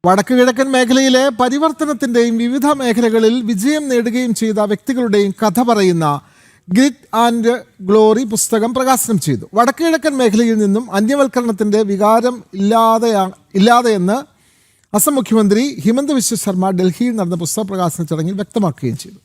വടക്ക് കിഴക്കൻ മേഖലയിലെ പരിവർത്തനത്തിന്റെയും വിവിധ മേഖലകളിൽ വിജയം നേടുകയും ചെയ്ത വ്യക്തികളുടെയും കഥ പറയുന്ന ഗ്രിറ്റ് ആൻഡ് ഗ്ലോറി പുസ്തകം പ്രകാശനം ചെയ്തു. വടക്ക് കിഴക്കൻ മേഖലയിൽ നിന്നും അന്യവൽക്കരണത്തിന്റെ വികാരം ഇല്ലാതെയെന്ന് അസം മുഖ്യമന്ത്രി ഹിമന്ത ബിശ്വ ശർമ്മ ഡൽഹിയിൽ നടന്ന പുസ്തക പ്രകാശന ചടങ്ങിൽ വ്യക്തമാക്കുകയും ചെയ്തു.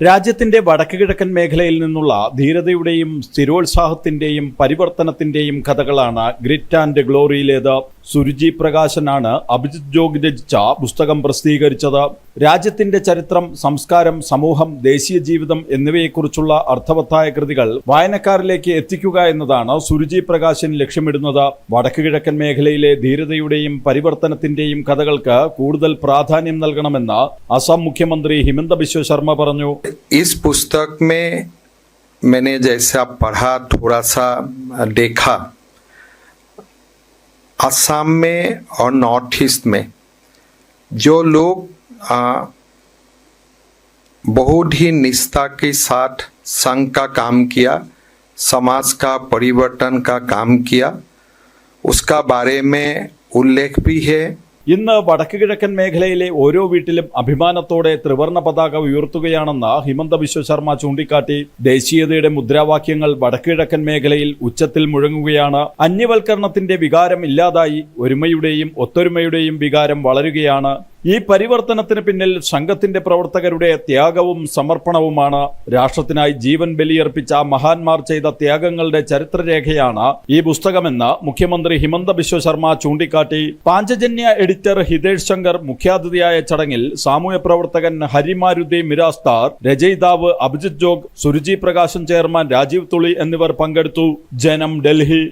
രാജ്യത്തിന്റെ വടക്ക് കിഴക്കൻ മേഖലയിൽ നിന്നുള്ള ധീരതയുടെയും സ്ഥിരോത്സാഹത്തിന്റെയും പരിവർത്തനത്തിന്റെയും കഥകളാണ് ഗ്രിറ്റ് ആൻഡ് ഗ്ലോറിയിലേത്. സുരുചി പ്രകാശനാണ് അഭിജിത് ജോഗ് രചിച്ച പുസ്തകം പ്രസിദ്ധീകരിച്ചത്. രാജ്യത്തിന്റെ ചരിത്രം, സംസ്കാരം, സമൂഹം, ദേശീയ ജീവിതം എന്നിവയെക്കുറിച്ചുള്ള അർത്ഥവത്തായ കൃതികൾ വായനക്കാരിലേക്ക് എത്തിക്കുക എന്നതാണ് സുരുചി പ്രകാശൻ ലക്ഷ്യമിടുന്നത്. വടക്ക് കിഴക്കൻ മേഖലയിലെ ധീരതയുടെയും പരിവർത്തനത്തിന്റെയും കഥകൾക്ക് കൂടുതൽ പ്രാധാന്യം നൽകണമെന്ന് അസം മുഖ്യമന്ത്രി ഹിമന്ത ബിശ്വ ശർമ്മ പറഞ്ഞു. इस पुस्तक में मैंने जैसा पढ़ा, थोड़ा सा देखा, असम में और नॉर्थ ईस्ट में जो लोग बहुत ही निष्ठा के साथ संघ का काम किया, समाज का परिवर्तन का काम किया, उसका बारे में उल्लेख भी है. ഇന്ന് വടക്ക് കിഴക്കൻ മേഖലയിലെ ഓരോ വീട്ടിലും അഭിമാനത്തോടെ ത്രിവർണ്ണ പതാക ഉയർത്തുകയാണെന്ന് ഹിമന്ത ബിശ്വ ശർമ്മ ചൂണ്ടിക്കാട്ടി. ദേശീയതയുടെ മുദ്രാവാക്യങ്ങൾ വടക്ക് കിഴക്കൻ മേഖലയിൽ ഉച്ചത്തിൽ മുഴങ്ങുകയാണ്. അന്യവൽക്കരണത്തിന്റെ വികാരം ഇല്ലാതായി ഒരുമയുടെയും ഒത്തൊരുമയുടെയും വികാരം വളരുകയാണ്. ഈ പരിവർത്തനത്തിന് പിന്നിൽ സംഘത്തിന്റെ പ്രവർത്തകരുടെ ത്യാഗവും സമർപ്പണവുമാണ്. രാഷ്ട്രത്തിനായി ജീവൻ ബലിയർപ്പിച്ച മഹാന്മാർ ചെയ്ത ത്യാഗങ്ങളുടെ ചരിത്രരേഖയാണ് ഈ പുസ്തകമെന്ന് മുഖ്യമന്ത്രി ഹിമന്ത ബിശ്വ ശർമ്മ ചൂണ്ടിക്കാട്ടി. പാഞ്ചജന്യ എഡിറ്റർ ഹിതേഷ് ശങ്കർ മുഖ്യാതിഥിയായ ചടങ്ങിൽ സാമൂഹ്യ പ്രവർത്തകൻ ഹരിമാരുതി മിരാസ്താർ, രചയിതാവ് അഭിജിത് ജോഗ്, സുരുചി പ്രകാശൻ ചെയർമാൻ രാജീവ് തുളി എന്നിവർ പങ്കെടുത്തു. ജനം, ഡൽഹി.